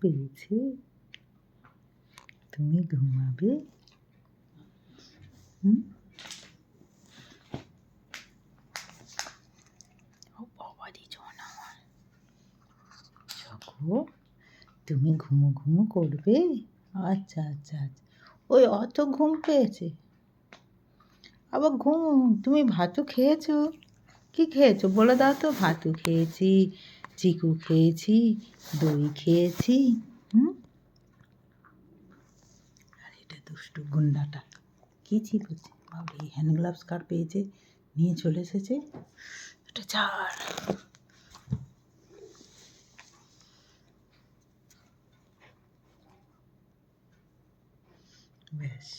পেয়েছে, তুমি ঘুমাবে? ও বাবা রে আমার চকো, তুমি ঘুমো ঘুমো করবে? আচ্ছা আচ্ছা আচ্ছা, ওই অত ঘুম পেয়েছে, আবার ঘুম। তুমি ভাতও খেয়েছো? কি খেয়েছো বলে দাও তো। ভাতও খেয়েছি, চিকু খেয়েছি, দই খেয়েছি। আর এটা দুষ্টু গুন্ডাটা কি চিপেছে বাবা, এই হ্যান্ড গ্লাভস কার পেয়েছে, নিয়ে চলে এসেছে। এটা ছাড়। ব্যাস।